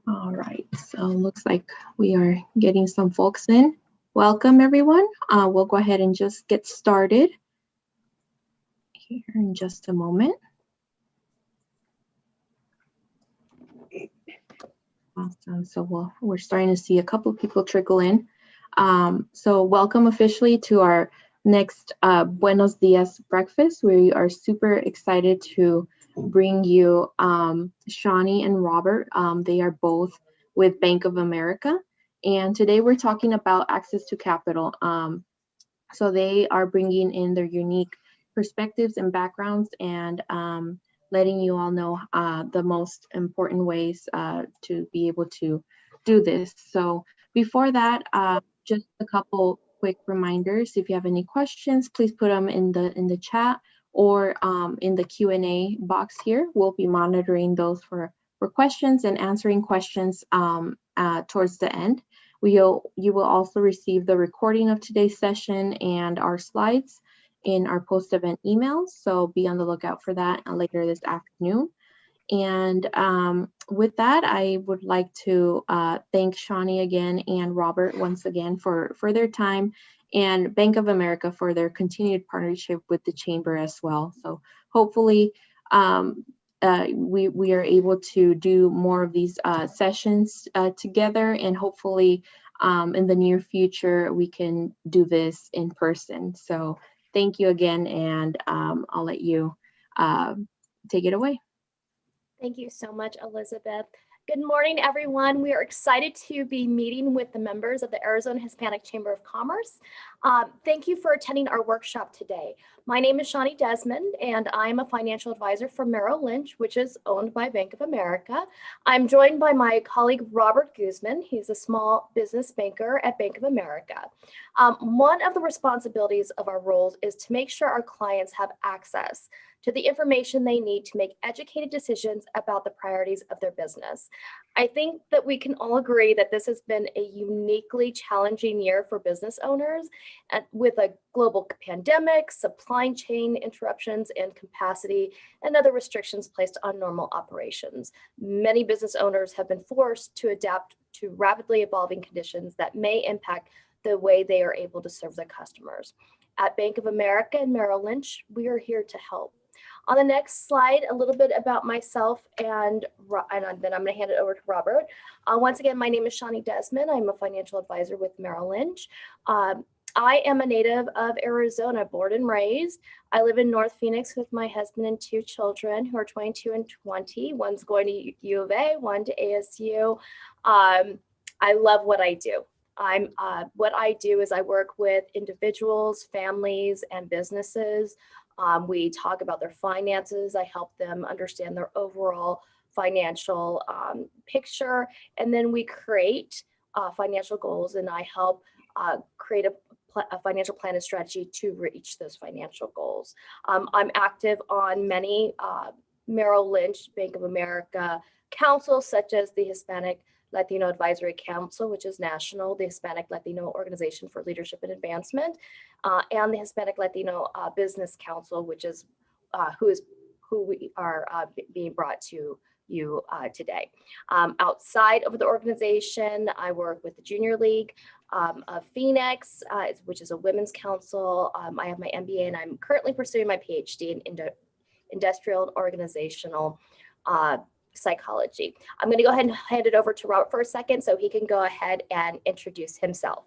All right, so looks like we are getting some folks in. Welcome, everyone. We'll go ahead and just get started here in just a moment. Awesome. So we're starting to see a couple of people trickle in. So welcome officially to our next Buenos Dias breakfast. We are super excited to bring you Shawnee and Robert. They are both with Bank of America. And today we're talking about access to capital. So they are bringing in their unique perspectives and backgrounds and letting you all know the most important ways to be able to do this. So before that, just a couple quick reminders. If you have any questions, please put them in the chat or in the Q&A box here. We'll be monitoring those for questions and answering questions towards the end. You will also receive the recording of today's session and our slides in our post-event emails, so be on the lookout for that later this afternoon. And with that, I would like to thank Shawnee again and Robert once again for their time, and Bank of America for their continued partnership with the Chamber as well. So hopefully we are able to do more of these sessions together, and hopefully in the near future we can do this in person. So thank you again, and I'll let you take it away. Thank you so much, Elizabeth. Good morning, everyone. We are excited to be meeting with the members of the Arizona Hispanic Chamber of Commerce. Thank you for attending our workshop today. My name is Shawnee Desmond, and I'm a financial advisor for Merrill Lynch, which is owned by Bank of America. I'm joined by my colleague, Robert Guzman. He's a small business banker at Bank of America. One of the responsibilities of our roles is to make sure our clients have access to the information they need to make educated decisions about the priorities of their business. I think that we can all agree that this has been a uniquely challenging year for business owners, and with a global pandemic, supply chain interruptions, and capacity and other restrictions placed on normal operations. Many business owners have been forced to adapt to rapidly evolving conditions that may impact the way they are able to serve their customers. At Bank of America and Merrill Lynch, we are here to help. On the next slide, a little bit about myself, and then I'm going to hand it over to Robert. Once again, my name is Shawnee Desmond. I'm a financial advisor with Merrill Lynch. I am a native of Arizona, born and raised. I live in North Phoenix with my husband and two children who are 22 and 20. One's going to U of A, one to ASU. I love what I do. What I do is I work with individuals, families, and businesses. We talk about their finances. I help them understand their overall financial picture, and then we create financial goals, and I help create a financial plan and strategy to reach those financial goals. I'm active on many Merrill Lynch, Bank of America councils, such as the Hispanic Latino Advisory Council, which is national, the Hispanic Latino Organization for Leadership and Advancement, and the Hispanic Latino Business Council, which is who we are being brought to you today. Outside of the organization, I work with the Junior League of Phoenix, which is a women's council. I have my MBA, and I'm currently pursuing my PhD in industrial and organizational psychology. I'm going to go ahead and hand it over to Robert for a second so he can go ahead and introduce himself.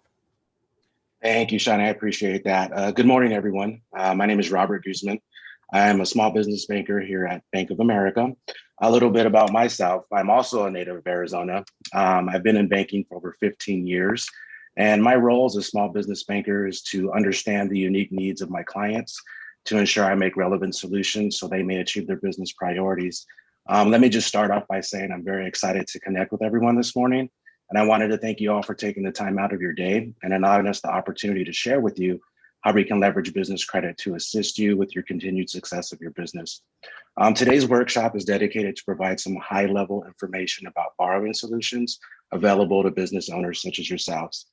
Thank you, Shawnee. I appreciate that. Good morning, everyone. My name is Robert Guzman. I am a small business banker here at Bank of America. A little bit about myself. I'm also a native of Arizona. I've been in banking for over 15 years, and my role as a small business banker is to understand the unique needs of my clients, to ensure I make relevant solutions so they may achieve their business priorities. Let me just start off by saying I'm very excited to connect with everyone this morning. And I wanted to thank you all for taking the time out of your day and allowing us the opportunity to share with you how we can leverage business credit to assist you with your continued success of your business. Today's workshop is dedicated to provide some high-level information about borrowing solutions available to business owners such as yourselves.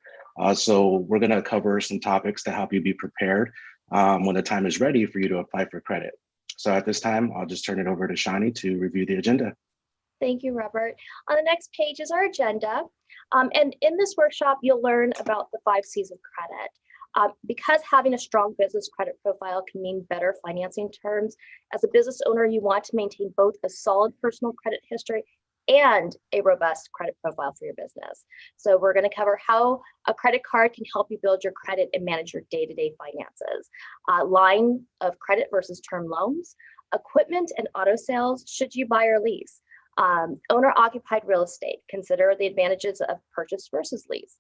So we're going to cover some topics to help you be prepared when the time is ready for you to apply for credit. So at this time, I'll just turn it over to Shawnee to review the agenda. Thank you, Robert. On the next page is our agenda. And in this workshop, you'll learn about the 5 C's of credit. Because having a strong business credit profile can mean better financing terms, as a business owner, you want to maintain both a solid personal credit history and a robust credit profile for your business. So we're going to cover how a credit card can help you build your credit and manage your day-to-day finances, line of credit versus term loans, equipment and auto sales, should you buy or lease, owner-occupied real estate, consider the advantages of purchase versus lease,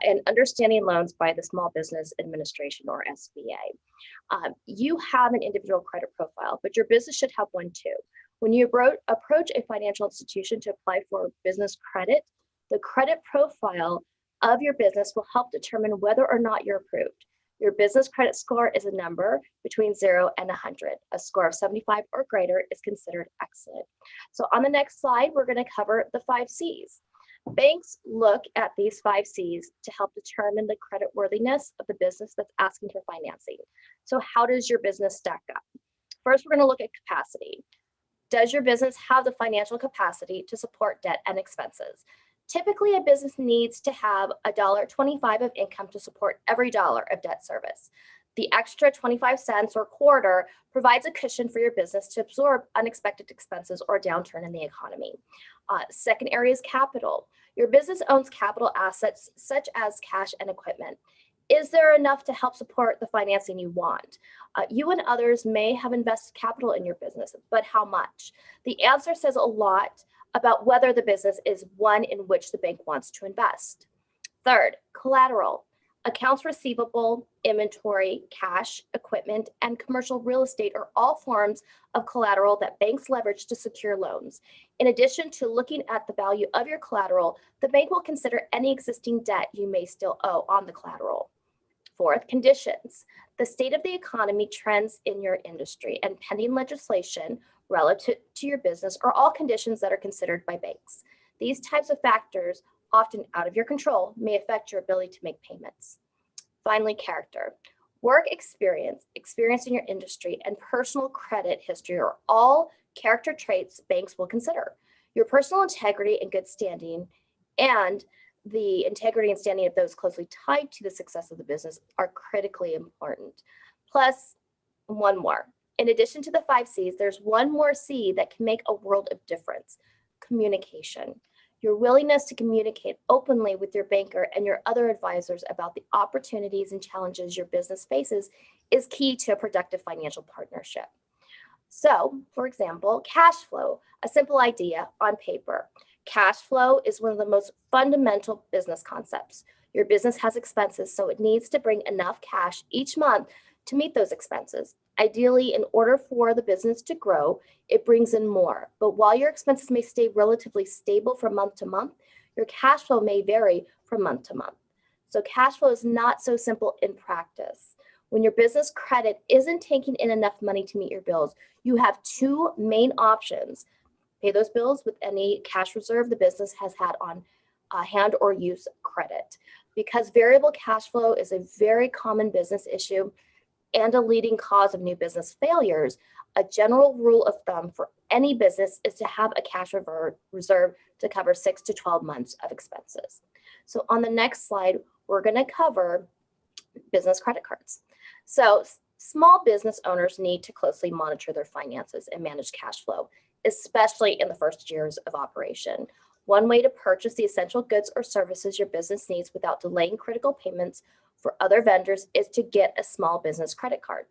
and understanding loans by the Small Business Administration or SBA. You have an individual credit profile, but your business should have one too. When you approach a financial institution to apply for business credit, the credit profile of your business will help determine whether or not you're approved. Your business credit score is a number between 0 and 100. A score of 75 or greater is considered excellent. So on the next slide, we're going to cover the 5 C's. Banks look at these 5 C's to help determine the credit worthiness of the business that's asking for financing. So how does your business stack up? First, we're going to look at capacity. Does your business have the financial capacity to support debt and expenses? Typically, a business needs to have $1.25 of income to support every dollar of debt service. The extra 25 cents or quarter provides a cushion for your business to absorb unexpected expenses or downturn in the economy. Second area is capital. Your business owns capital assets such as cash and equipment. Is there enough to help support the financing you want? You and others may have invested capital in your business, but how much? The answer says a lot about whether the business is one in which the bank wants to invest. Third, collateral. Accounts receivable, inventory, cash, equipment, and commercial real estate are all forms of collateral that banks leverage to secure loans. In addition to looking at the value of your collateral, the bank will consider any existing debt you may still owe on the collateral. Fourth, conditions. The state of the economy, trends in your industry, and pending legislation relative to your business are all conditions that are considered by banks. These types of factors, often out of your control, may affect your ability to make payments. Finally, character. Work experience in your industry, and personal credit history are all character traits banks will consider. Your personal integrity and good standing, and the integrity and standing of those closely tied to the success of the business are critically important. Plus, one more. In addition to the 5 C's, there's one more C that can make a world of difference: communication. Your willingness to communicate openly with your banker and your other advisors about the opportunities and challenges your business faces is key to a productive financial partnership. So, for example, cash flow, a simple idea on paper. Cash flow is one of the most fundamental business concepts. Your business has expenses, so it needs to bring enough cash each month to meet those expenses. Ideally, in order for the business to grow, it brings in more. But while your expenses may stay relatively stable from month to month, your cash flow may vary from month to month. So cash flow is not so simple in practice. When your business credit isn't taking in enough money to meet your bills, you have 2 main options. Pay those bills with any cash reserve the business has had on hand or use credit. Because variable cash flow is a very common business issue and a leading cause of new business failures, a general rule of thumb for any business is to have a cash reserve to cover 6 to 12 months of expenses. So on the next slide, we're going to cover business credit cards. So small business owners need to closely monitor their finances and manage cash flow, especially in the first years of operation. One way to purchase the essential goods or services your business needs without delaying critical payments for other vendors is to get a small business credit card.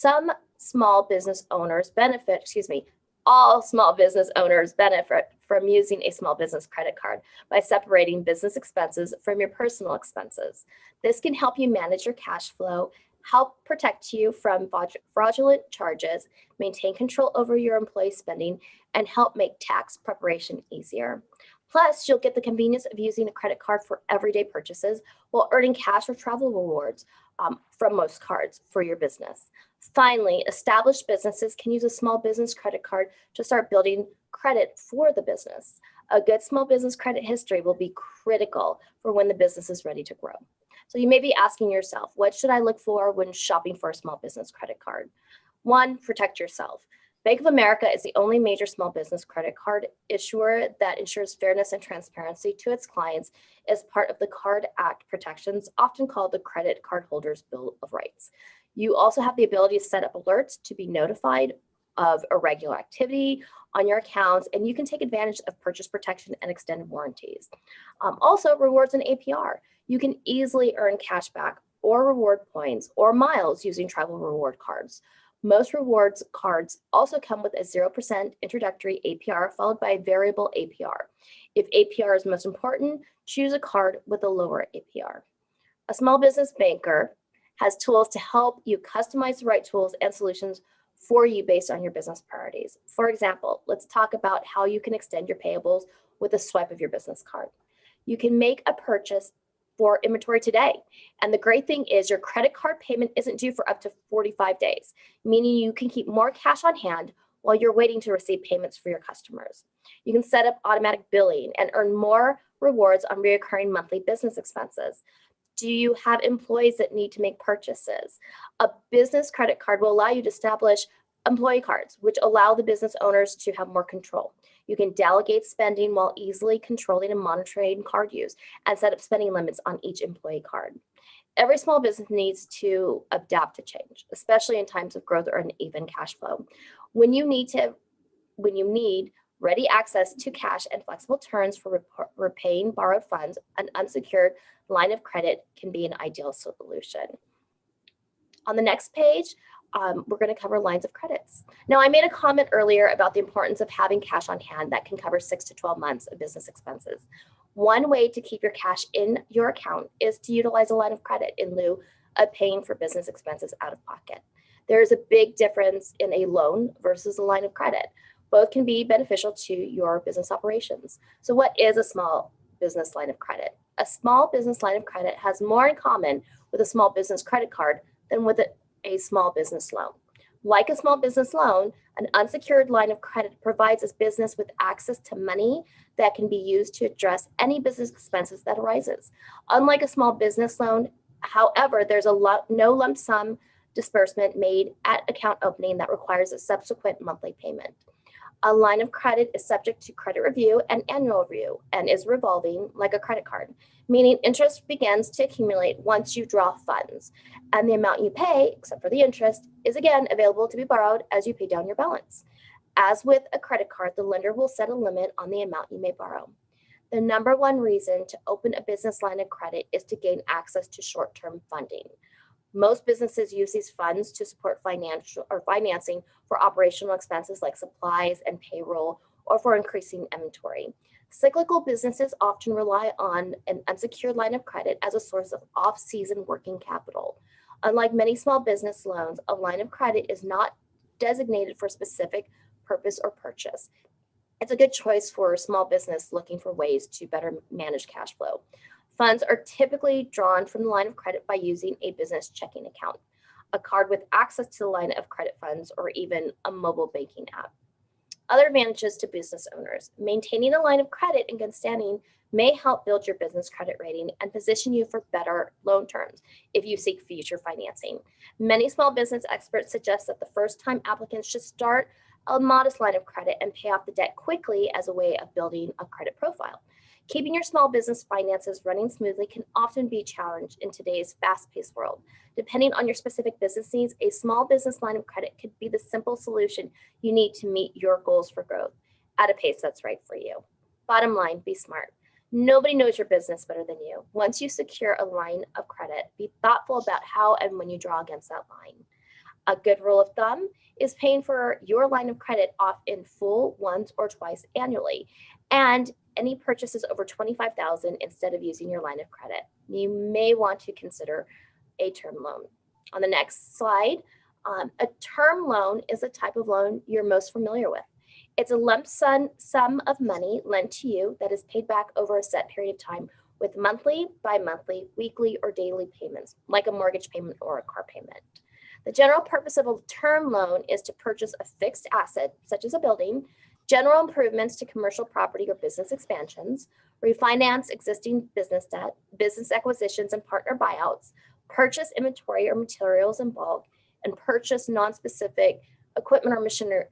All small business owners benefit from using a small business credit card by separating business expenses from your personal expenses. This can help you manage your cash flow, help protect you from fraudulent charges, maintain control over your employee spending, and help make tax preparation easier. Plus, you'll get the convenience of using a credit card for everyday purchases while earning cash or travel rewards from most cards for your business. Finally, established businesses can use a small business credit card to start building credit for the business. A good small business credit history will be critical for when the business is ready to grow. So you may be asking yourself, what should I look for when shopping for a small business credit card? 1, protect yourself. Bank of America is the only major small business credit card issuer that ensures fairness and transparency to its clients as part of the Card Act protections, often called the Credit Card Holders Bill of Rights. You also have the ability to set up alerts to be notified of irregular activity on your accounts, and you can take advantage of purchase protection and extended warranties. Also, rewards and APR. You can easily earn cash back or reward points or miles using travel reward cards. Most rewards cards also come with a 0% introductory APR followed by a variable APR. If APR is most important, choose a card with a lower APR. A small business banker has tools to help you customize the right tools and solutions for you based on your business priorities. For example, let's talk about how you can extend your payables with a swipe of your business card. You can make a purchase for inventory today. And the great thing is your credit card payment isn't due for up to 45 days, meaning you can keep more cash on hand while you're waiting to receive payments for your customers. You can set up automatic billing and earn more rewards on recurring monthly business expenses. Do you have employees that need to make purchases? A business credit card will allow you to establish employee cards, which allow the business owners to have more control. You can delegate spending while easily controlling and monitoring card use and set up spending limits on each employee card. Every small business needs to adapt to change, especially in times of growth or uneven cash flow. When you need ready access to cash and flexible terms for repaying borrowed funds, an unsecured line of credit can be an ideal solution. On the next page, we're going to cover lines of credits. Now, I made a comment earlier about the importance of having cash on hand that can cover 6 to 12 months of business expenses. One way to keep your cash in your account is to utilize a line of credit in lieu of paying for business expenses out of pocket. There is a big difference in a loan versus a line of credit. Both can be beneficial to your business operations. So what is a small business line of credit? A small business line of credit has more in common with a small business credit card than with a small business loan. Like a small business loan, an unsecured line of credit provides a business with access to money that can be used to address any business expenses that arises. Unlike a small business loan, however, there's no lump sum disbursement made at account opening that requires a subsequent monthly payment. A line of credit is subject to credit review and annual review and is revolving like a credit card, meaning interest begins to accumulate once you draw funds, and the amount you pay, except for the interest, is again available to be borrowed as you pay down your balance. As with a credit card, the lender will set a limit on the amount you may borrow. The number one reason to open a business line of credit is to gain access to short-term funding. Most businesses use these funds to support financing for operational expenses like supplies and payroll, or for increasing inventory. Cyclical businesses often rely on an unsecured line of credit as a source of off-season working capital. Unlike many small business loans, a line of credit is not designated for a specific purpose or purchase. It's a good choice for a small business looking for ways to better manage cash flow. Funds are typically drawn from the line of credit by using a business checking account, a card with access to the line of credit funds, or even a mobile banking app. Other advantages to business owners. Maintaining a line of credit in good standing may help build your business credit rating and position you for better loan terms if you seek future financing. Many small business experts suggest that the first-time applicants should start a modest line of credit and pay off the debt quickly as a way of building a credit profile. Keeping your small business finances running smoothly can often be a challenge in today's fast-paced world. Depending on your specific business needs, a small business line of credit could be the simple solution you need to meet your goals for growth at a pace that's right for you. Bottom line, be smart. Nobody knows your business better than you. Once you secure a line of credit, be thoughtful about how and when you draw against that line. A good rule of thumb is paying for your line of credit off in full once or twice annually, and any purchases over $25,000 instead of using your line of credit. You may want to consider a term loan. On the next slide, a term loan is a type of loan you're most familiar with. It's a lump sum of money lent to you that is paid back over a set period of time with monthly, bi-monthly, weekly, or daily payments, like a mortgage payment or a car payment. The general purpose of a term loan is to purchase a fixed asset, such as a building, general improvements to commercial property or business expansions, refinance existing business debt, business acquisitions and partner buyouts, purchase inventory or materials in bulk, and purchase non-specific equipment or machinery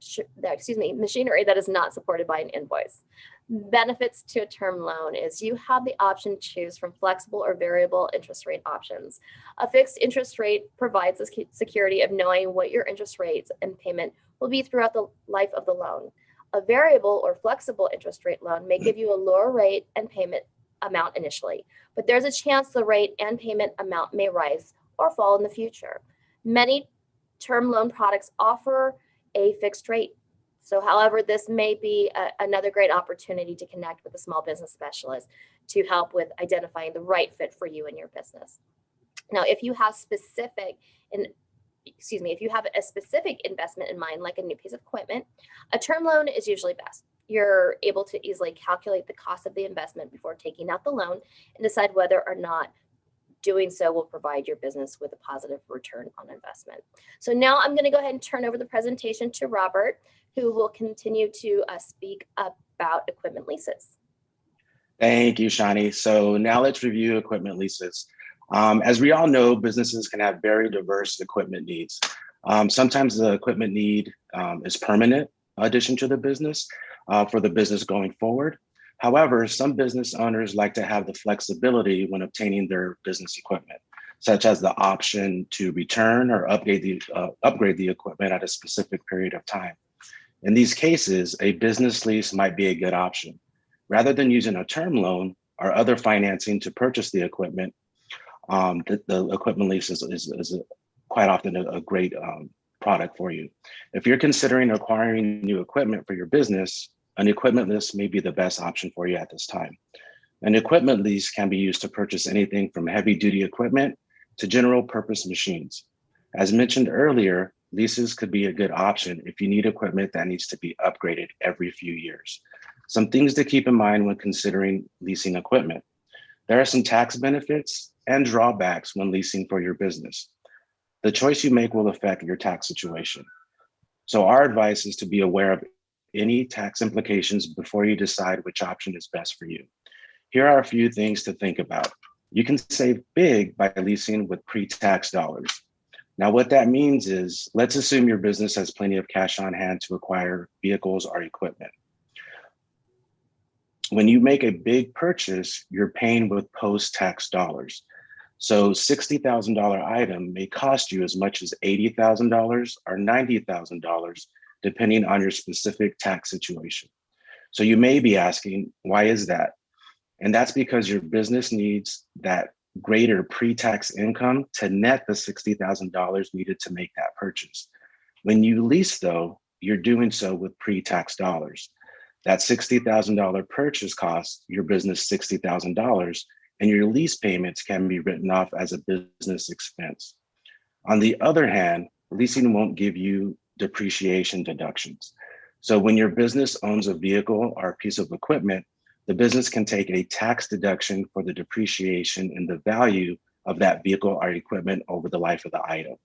that is not supported by an invoice. Benefits to a term loan is you have the option to choose from flexible or variable interest rate options. A fixed interest rate provides the security of knowing what your interest rates and payment will be throughout the life of the loan. A variable or flexible interest rate loan may give you a lower rate and payment amount initially, but there's a chance the rate and payment amount may rise or fall in the future. Many term loan products offer a fixed rate. So, however, this may be another great opportunity to connect with a small business specialist to help with identifying the right fit for you and your business. Now, if you have a specific investment in mind, like a new piece of equipment, a term loan is usually best. You're able to easily calculate the cost of the investment before taking out the loan and decide whether or not doing so will provide your business with a positive return on investment. So now I'm going to go ahead and turn over the presentation to Robert, who will continue to speak about equipment leases. Thank you, Shani. So now let's review equipment leases. As we all know, businesses can have very diverse equipment needs. Sometimes the equipment need is permanent addition to the business for the business going forward. However, some business owners like to have the flexibility when obtaining their business equipment, such as the option to return or upgrade the equipment at a specific period of time. In these cases, a business lease might be a good option. Rather than using a term loan or other financing to purchase the equipment, the equipment lease is quite often a great product for you. If you're considering acquiring new equipment for your business, an equipment lease may be the best option for you at this time. An equipment lease can be used to purchase anything from heavy-duty equipment to general purpose machines. As mentioned earlier, leases could be a good option if you need equipment that needs to be upgraded every few years. Some things to keep in mind when considering leasing equipment. There are some tax benefits and drawbacks when leasing for your business. The choice you make will affect your tax situation. So our advice is to be aware of any tax implications before you decide which option is best for you. Here are a few things to think about. You can save big by leasing with pre-tax dollars. Now, what that means is, let's assume your business has plenty of cash on hand to acquire vehicles or equipment. When you make a big purchase, you're paying with post-tax dollars. So $60,000 item may cost you as much as $80,000 or $90,000, depending on your specific tax situation. So you may be asking, why is that? And that's because your business needs that greater pre-tax income to net the $60,000 needed to make that purchase. When you lease, though, you're doing so with pre-tax dollars. That $60,000 purchase costs your business $60,000, and your lease payments can be written off as a business expense. On the other hand, leasing won't give you depreciation deductions. So when your business owns a vehicle or a piece of equipment, the business can take a tax deduction for the depreciation in the value of that vehicle or equipment over the life of the item.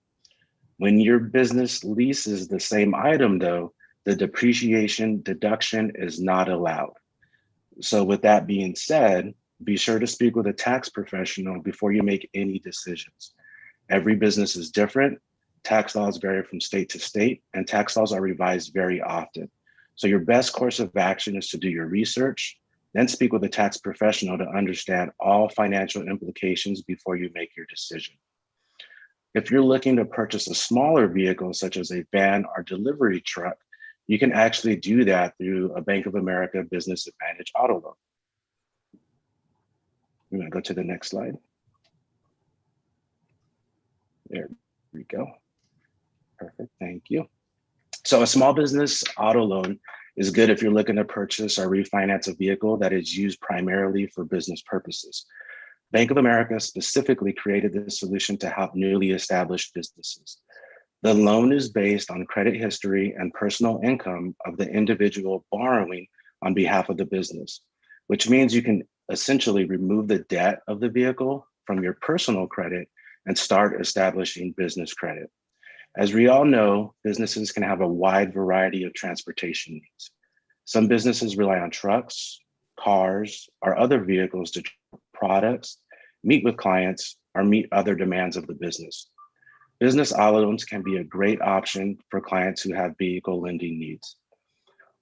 When your business leases the same item, though, the depreciation deduction is not allowed. So with that being said, be sure to speak with a tax professional before you make any decisions. Every business is different. Tax laws vary from state to state, and tax laws are revised very often. So your best course of action is to do your research, then speak with a tax professional to understand all financial implications before you make your decision. If you're looking to purchase a smaller vehicle, such as a van or delivery truck, you can actually do that through a Bank of America Business Advantage auto loan. I'm going to go to the next slide. There we go. Perfect, thank you. So a small business auto loan is good if you're looking to purchase or refinance a vehicle that is used primarily for business purposes. Bank of America specifically created this solution to help newly established businesses. The loan is based on credit history and personal income of the individual borrowing on behalf of the business, which means you can essentially remove the debt of the vehicle from your personal credit and start establishing business credit. As we all know, businesses can have a wide variety of transportation needs. Some businesses rely on trucks, cars, or other vehicles to transport products, meet with clients, or meet other demands of the business. Business auto loans can be a great option for clients who have vehicle lending needs.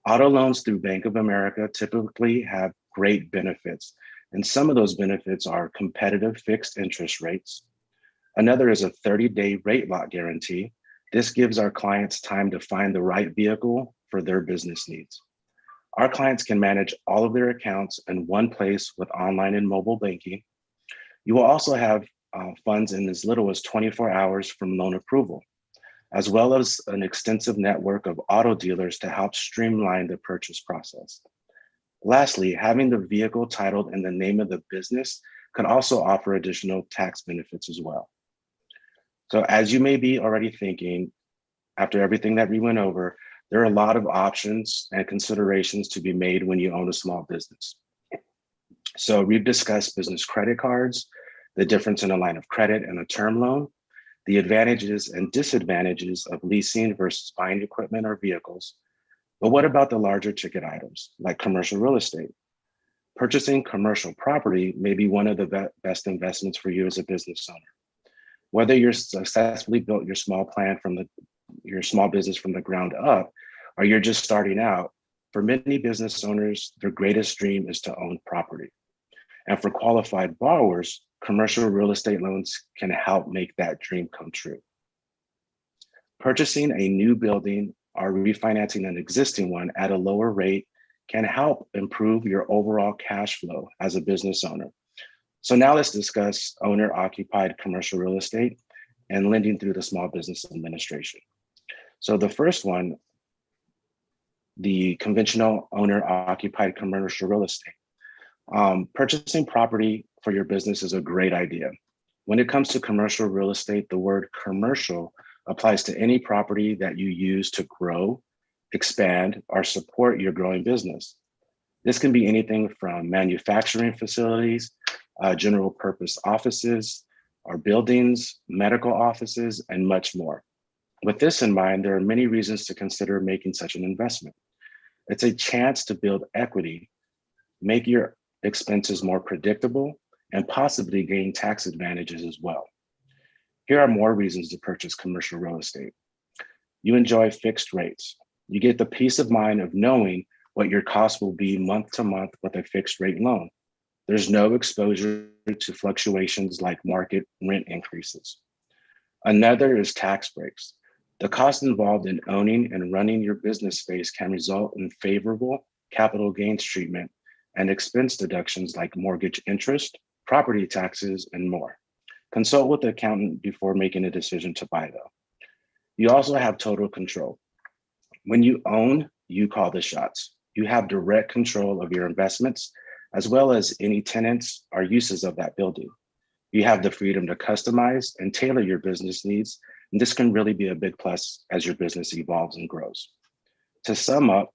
Auto loans through Bank of America typically have great benefits, and some of those benefits are competitive fixed interest rates. Another is a 30-day rate lock guarantee. This gives our clients time to find the right vehicle for their business needs. Our clients can manage all of their accounts in one place with online and mobile banking. You will also have funds in as little as 24 hours from loan approval, as well as an extensive network of auto dealers to help streamline the purchase process. Lastly, having the vehicle titled in the name of the business could also offer additional tax benefits as well. So as you may be already thinking, after everything that we went over, there are a lot of options and considerations to be made when you own a small business. So we've discussed business credit cards, the difference in a line of credit and a term loan, the advantages and disadvantages of leasing versus buying equipment or vehicles. But what about the larger ticket items like commercial real estate? Purchasing commercial property may be one of the best investments for you as a business owner. Whether you're successfully built your small business from the ground up, or you're just starting out, for many business owners, their greatest dream is to own property. And for qualified borrowers, commercial real estate loans can help make that dream come true. Purchasing a new building or refinancing an existing one at a lower rate can help improve your overall cash flow as a business owner. So now let's discuss owner-occupied commercial real estate and lending through the Small Business Administration. So the first one, the conventional owner-occupied commercial real estate. Purchasing property for your business is a great idea. When it comes to commercial real estate, the word commercial applies to any property that you use to grow, expand, or support your growing business. This can be anything from manufacturing facilities, general purpose offices, or buildings, medical offices, and much more. With this in mind, there are many reasons to consider making such an investment. It's a chance to build equity, make your expenses more predictable, and possibly gain tax advantages as well. Here are more reasons to purchase commercial real estate. You enjoy fixed rates. You get the peace of mind of knowing what your cost will be month to month with a fixed rate loan. There's no exposure to fluctuations like market rent increases. Another is tax breaks. The cost involved in owning and running your business space can result in favorable capital gains treatment and expense deductions like mortgage interest, property taxes, and more. Consult with the accountant before making a decision to buy though. You also have total control. When you own, you call the shots. You have direct control of your investments, as well as any tenants or uses of that building. You have the freedom to customize and tailor your business needs, and this can really be a big plus as your business evolves and grows. To sum up,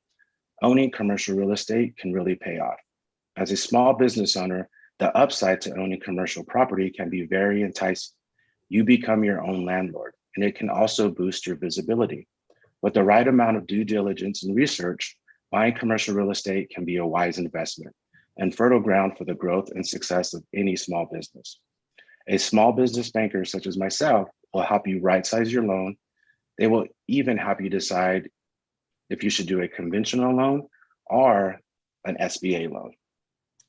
owning commercial real estate can really pay off. As a small business owner, the upside to owning commercial property can be very enticing. You become your own landlord, and it can also boost your visibility. With the right amount of due diligence and research, buying commercial real estate can be a wise investment and fertile ground for the growth and success of any small business. A small business banker such as myself will help you right-size your loan. They will even help you decide if you should do a conventional loan or an SBA loan.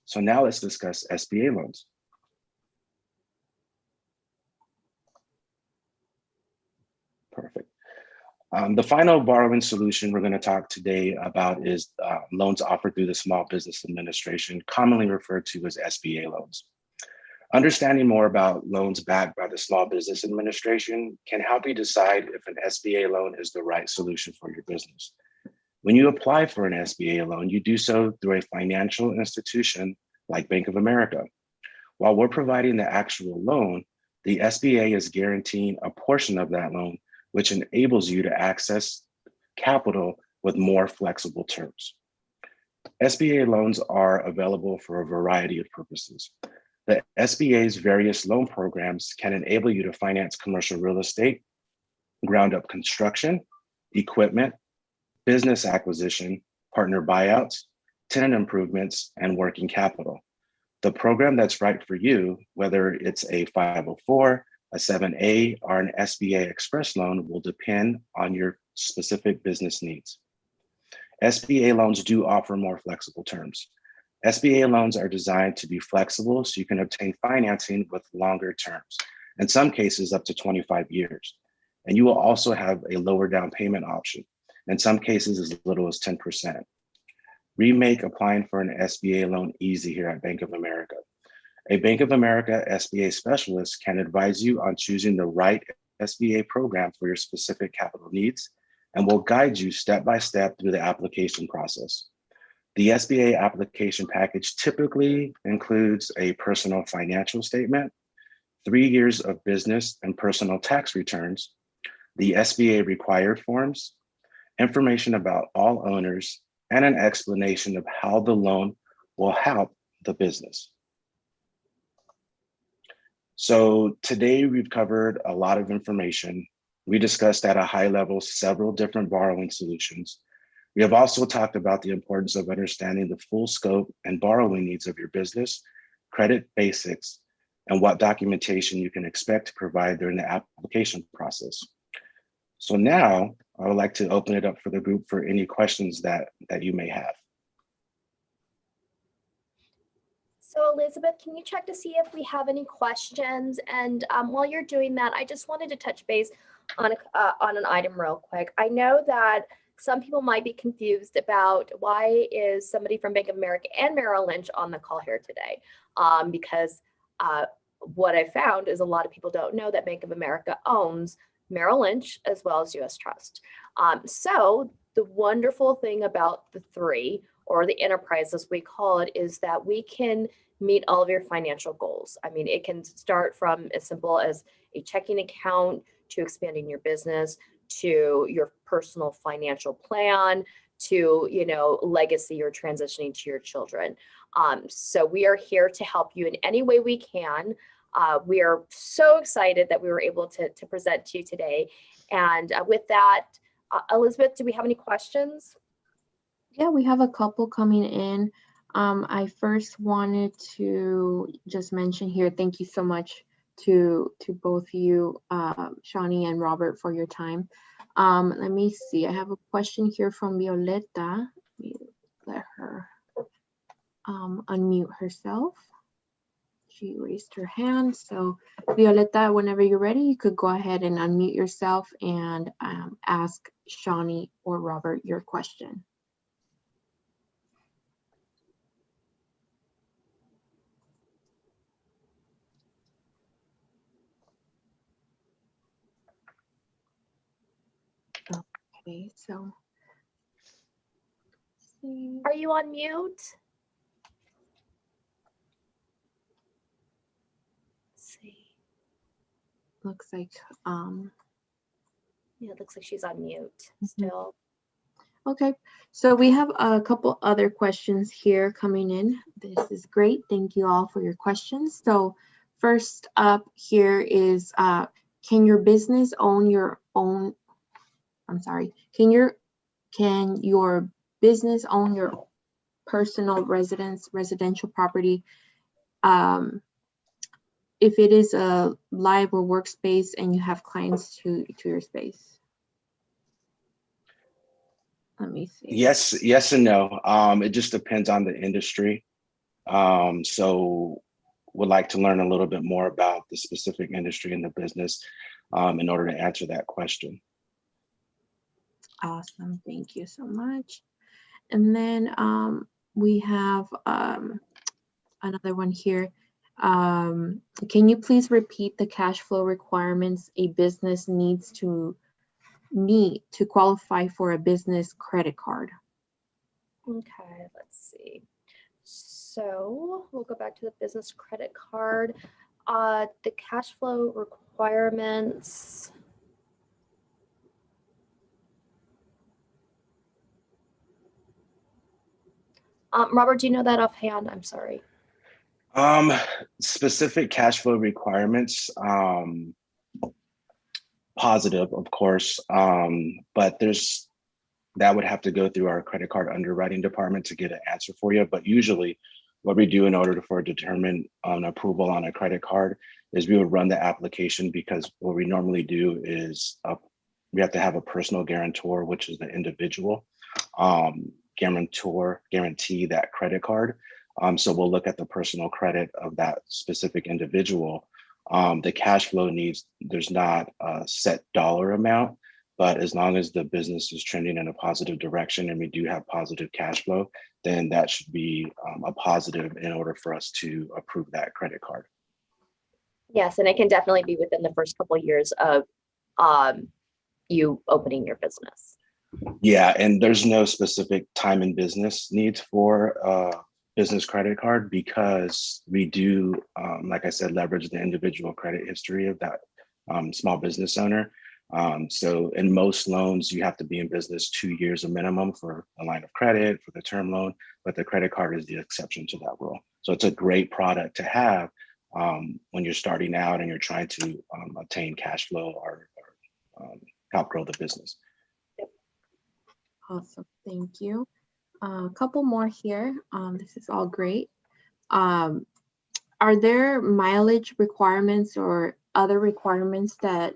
So now let's discuss SBA loans. Perfect. The final borrowing solution we're going to talk today about is loans offered through the Small Business Administration, commonly referred to as SBA loans. Understanding more about loans backed by the Small Business Administration can help you decide if an SBA loan is the right solution for your business. When you apply for an SBA loan, you do so through a financial institution like Bank of America. While we're providing the actual loan, the SBA is guaranteeing a portion of that loan, which enables you to access capital with more flexible terms. SBA loans are available for a variety of purposes. The SBA's various loan programs can enable you to finance commercial real estate, ground up construction, equipment, business acquisition, partner buyouts, tenant improvements, and working capital. The program that's right for you, whether it's a 504, A 7A or an SBA Express loan will depend on your specific business needs. SBA loans do offer more flexible terms. SBA loans are designed to be flexible so you can obtain financing with longer terms, in some cases up to 25 years. And you will also have a lower down payment option, in some cases as little as 10%. We make applying for an SBA loan easy here at Bank of America. A Bank of America SBA specialist can advise you on choosing the right SBA program for your specific capital needs and will guide you step by step through the application process. The SBA application package typically includes a personal financial statement, 3 years of business and personal tax returns, the SBA required forms, information about all owners, and an explanation of how the loan will help the business. So today we've covered a lot of information. We discussed at a high level several different borrowing solutions. We have also talked about the importance of understanding the full scope and borrowing needs of your business, credit basics, and what documentation you can expect to provide during the application process. So now I would like to open it up for the group for any questions that you may have. So Elizabeth, can you check to see if we have any questions? And while you're doing that, I just wanted to touch base on an item real quick. I know that some people might be confused about why is somebody from Bank of America and Merrill Lynch on the call here today, because what I found is a lot of people don't know that Bank of America owns Merrill Lynch as well as US Trust. So the wonderful thing about the three, or the enterprise as we call it, is that we can meet all of your financial goals. I mean, it can start from as simple as a checking account to expanding your business, to your personal financial plan, to, you know, legacy or transitioning to your children. So we are here to help you in any way we can. We are so excited that we were able to present to you today. And with that, Elizabeth, do we have any questions? Yeah, we have a couple coming in. I first wanted to just mention here, thank you so much to both you, Shawnee and Robert, for your time. Let me see, I have a question here from Violeta. Let her unmute herself. She raised her hand. So Violeta, whenever you're ready, you could go ahead and unmute yourself and ask Shawnee or Robert your question. Okay, so. Are you on mute? Let's see. Looks like, yeah, it looks like she's on mute still. Okay, so we have a couple other questions here coming in. This is great. Thank you all for your questions. So first up here is, can your business own your own, I'm sorry, can your business own your personal residential property if it is a live or workspace and you have clients to your space? Let me see. Yes and no. It just depends on the industry. So would like to learn a little bit more about the specific industry and the business in order to answer that question. Awesome, thank you so much. And then we have another one here. Can you please repeat the cash flow requirements a business needs to meet to qualify for a business credit card? Okay, let's see. So we'll go back to the business credit card. The cash flow requirements. Robert, do you know that offhand? I'm sorry. Specific cash flow requirements, positive, of course, but that would have to go through our credit card underwriting department to get an answer for you. But usually what we do in order for determine approval on a credit card is we would run the application, because what we normally do is we have to have a personal guarantor, which is the individual guarantee that credit card. So we'll look at the personal credit of that specific individual. The cash flow needs, there's not a set dollar amount, but as long as the business is trending in a positive direction and we do have positive cash flow, then that should be a positive in order for us to approve that credit card. Yes, and it can definitely be within the first couple of years of you opening your business. Yeah, and there's no specific time in business needs for business credit card, because we do, like I said, leverage the individual credit history of that small business owner. So in most loans, you have to be in business 2 years a minimum for a line of credit, for the term loan, but the credit card is the exception to that rule. So it's a great product to have when you're starting out and you're trying to obtain cash flow or help grow the business. Awesome, thank you. A couple more here. This is all great. Are there mileage requirements or other requirements that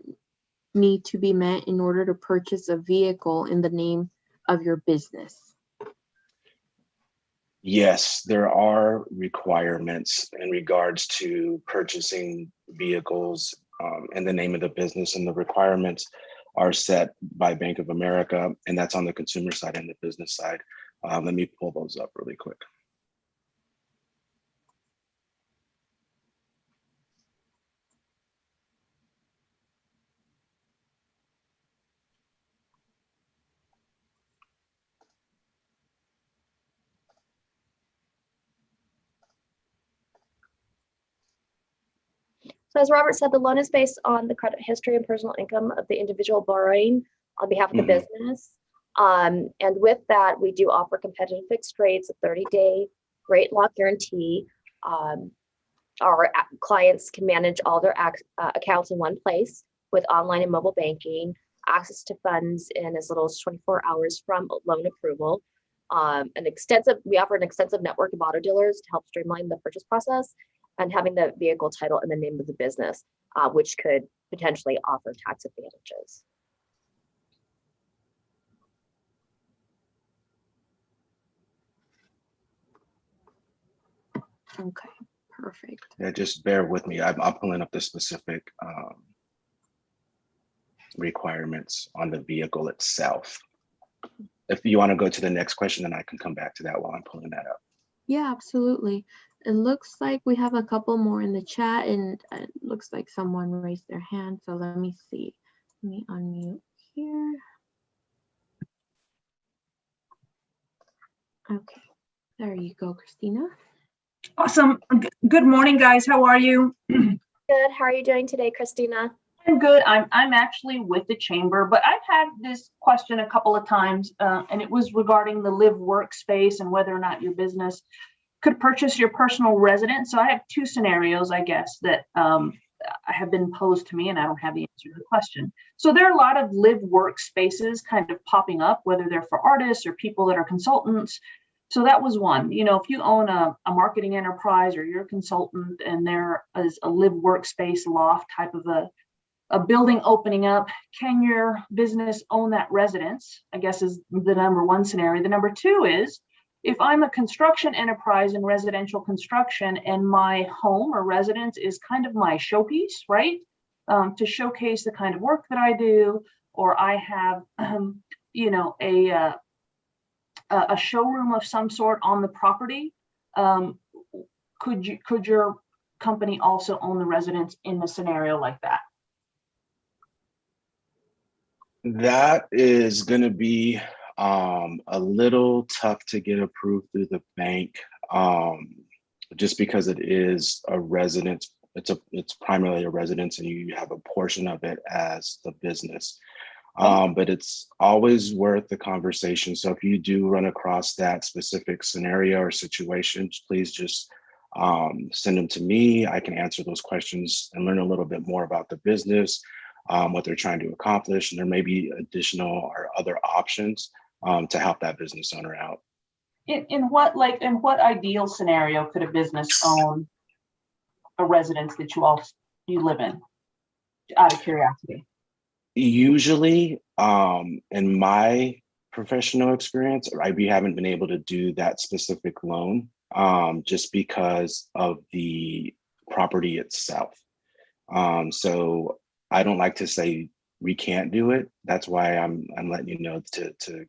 need to be met in order to purchase a vehicle in the name of your business? Yes, there are requirements in regards to purchasing vehicles in the name of the business, and the requirements are set by Bank of America, and that's on the consumer side and the business side. Let me pull those up really quick. So as Robert said, the loan is based on the credit history and personal income of the individual borrowing on behalf of the business. And with that, we do offer competitive fixed rates, a 30-day rate lock guarantee. Our clients can manage all their accounts in one place with online and mobile banking, access to funds in as little as 24 hours from loan approval. We offer an extensive network of auto dealers to help streamline the purchase process, and having the vehicle title in the name of the business, which could potentially offer tax advantages. Okay, perfect. Yeah, just bear with me. I'm pulling up the specific requirements on the vehicle itself. If you want to go to the next question, then I can come back to that while I'm pulling that up. Yeah, absolutely. It looks like we have a couple more in the chat, and it looks like someone raised their hand. So let me see. Let me unmute here. Okay, there you go, Christina. Awesome. Good morning, guys. How are you? Good. How are you doing today, Christina? I'm good. I'm actually with the chamber, but I've had this question a couple of times, and it was regarding the live workspace and whether or not your business could purchase your personal residence. So I have two scenarios, I guess, that have been posed to me, and I don't have the answer to the question. So there are a lot of live workspaces kind of popping up, whether they're for artists or people that are consultants. So that was one. You know, if you own a marketing enterprise or you're a consultant and there is a live workspace loft type of a building opening up, can your business own that residence? I guess is the number one scenario. The number two is, if I'm a construction enterprise in residential construction and my home or residence is kind of my showpiece, right? To showcase the kind of work that I do, or I have, you know, a showroom of some sort on the property, could your company also own the residence in a scenario like that? That is going to be a little tough to get approved through the bank, just because it is a residence. It's primarily a residence, and you have a portion of it as the business. But it's always worth the conversation. So if you do run across that specific scenario or situation, please just send them to me. I can answer those questions and learn a little bit more about the business, what they're trying to accomplish, and there may be additional or other options to help that business owner out. In what ideal scenario could a business own a residence that you all you live in? Out of curiosity. Usually, in my professional experience, we haven't been able to do that specific loan just because of the property itself. So I don't like to say we can't do it. That's why I'm letting you know to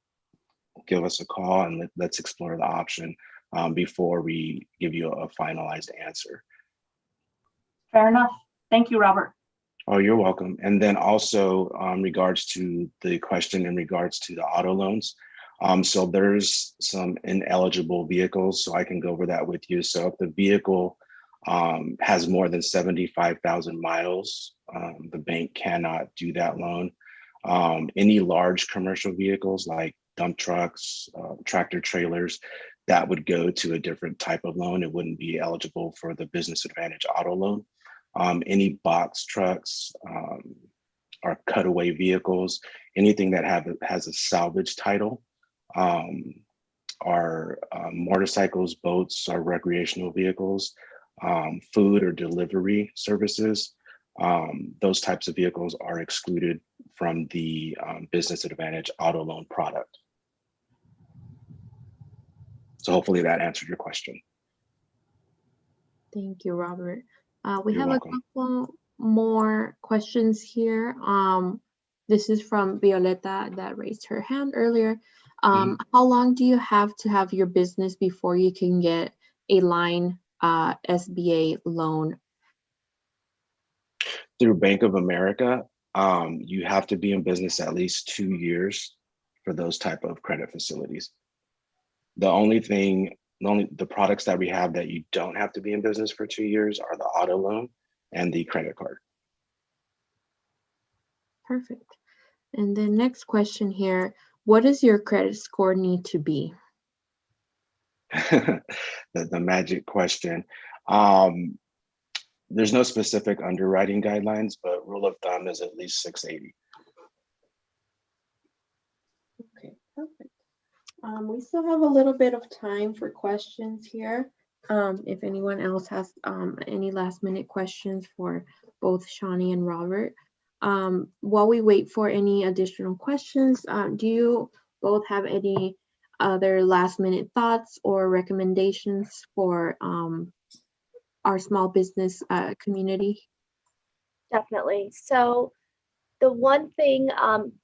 give us a call and let's explore the option before we give you a finalized answer. Fair enough. Thank you, Robert. Oh, you're welcome. And then also regards to the question in regards to the auto loans. So there's some ineligible vehicles, so I can go over that with you. So if the vehicle has more than 75,000 miles, the bank cannot do that loan. Any large commercial vehicles like dump trucks, tractor trailers, that would go to a different type of loan. It wouldn't be eligible for the Business Advantage auto loan. Any box trucks or cutaway vehicles, anything that has a salvage title, are motorcycles, boats, or recreational vehicles, food or delivery services. Those types of vehicles are excluded from the Business Advantage auto loan product. So hopefully that answered your question. Thank you, Robert. We You're have welcome. a couple more questions here. This is from Violeta that raised her hand earlier. How long do you have to have your business before you can get a line SBA loan? Through Bank of America, you have to be in business at least 2 years for those type of credit facilities. The products that we have that you don't have to be in business for 2 years are the auto loan and the credit card. Perfect. And then next question here, what does your credit score need to be? The magic question. There's no specific underwriting guidelines, but rule of thumb is at least 680. Okay, perfect. We still have a little bit of time for questions here. If anyone else has any last minute questions for both Shani and Robert. While we wait for any additional questions, do you both have any other last minute thoughts or recommendations for our small business community? Definitely. So the one thing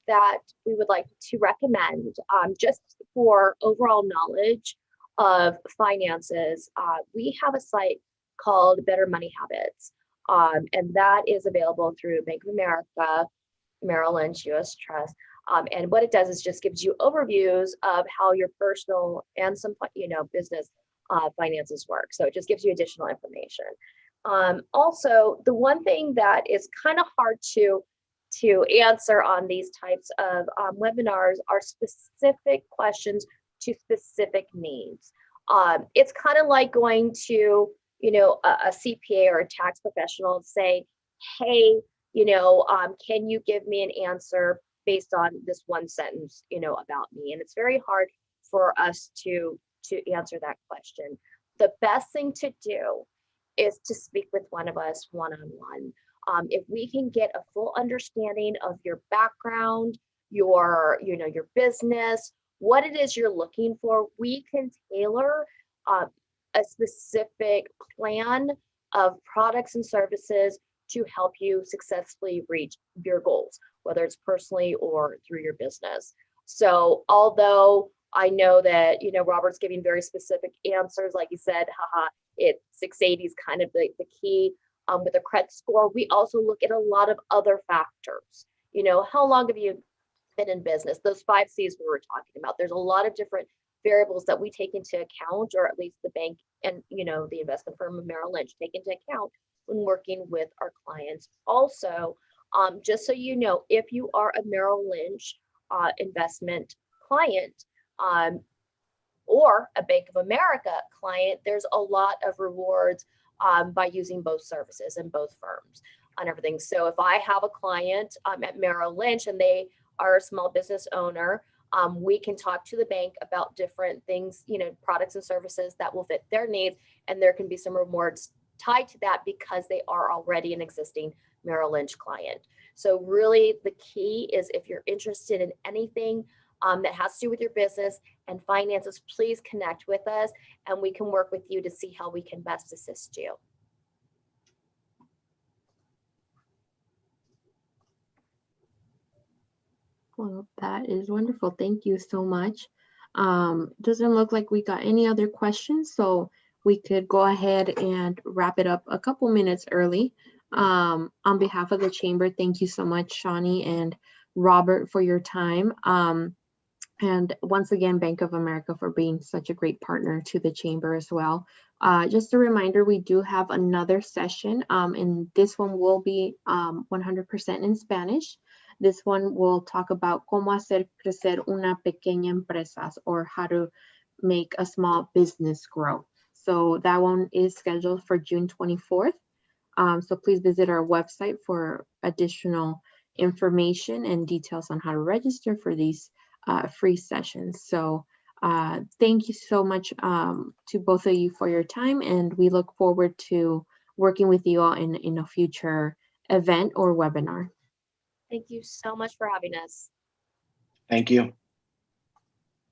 that we would like to recommend, just for overall knowledge of finances, we have a site called Better Money Habits, and that is available through Bank of America, Merrill Lynch, US Trust. And what it does is just gives you overviews of how your personal and some business finances work. So it just gives you additional information. Also, the one thing that is kind of hard to answer on these types of webinars are specific questions to specific needs. It's kind of like going to, a CPA or a tax professional and say, hey, can you give me an answer based on this one sentence, about me? And it's very hard for us to answer that question. The best thing to do is to speak with one of us one-on-one. If we can get a full understanding of your background, your business, what it is you're looking for, we can tailor a specific plan of products and services to help you successfully reach your goals, whether it's personally or through your business. So although I know that, Robert's giving very specific answers, like you said, it's 680 is kind of the key. With a credit score, we also look at a lot of other factors. How long have you been in business? Those 5 C's we were talking about. There's a lot of different variables that we take into account, or at least the bank and the investment firm of Merrill Lynch take into account when working with our clients. Also, just so you know, if you are a Merrill Lynch investment client or a Bank of America client, there's a lot of rewards by using both services and both firms on everything. So if I have a client at Merrill Lynch and they are a small business owner, we can talk to the bank about different things, products and services that will fit their needs, and there can be some rewards tied to that because they are already an existing Merrill Lynch client. So really the key is if you're interested in anything that has to do with your business and finances, please connect with us and we can work with you to see how we can best assist you. Well, that is wonderful. Thank you so much. Doesn't look like we got any other questions, so we could go ahead and wrap it up a couple minutes early. On behalf of the chamber, thank you so much, Shawnee and Robert, for your time. And once again, Bank of America for being such a great partner to the chamber as well. Just a reminder, we do have another session, and this one will be 100% in Spanish. This one will talk about cómo hacer crecer una pequeña empresa, or how to make a small business grow. So that one is scheduled for June 24th. So please visit our website for additional information and details on how to register for these free sessions. So thank you so much to both of you for your time, and we look forward to working with you all in a future event or webinar. Thank you so much for having us. Thank you.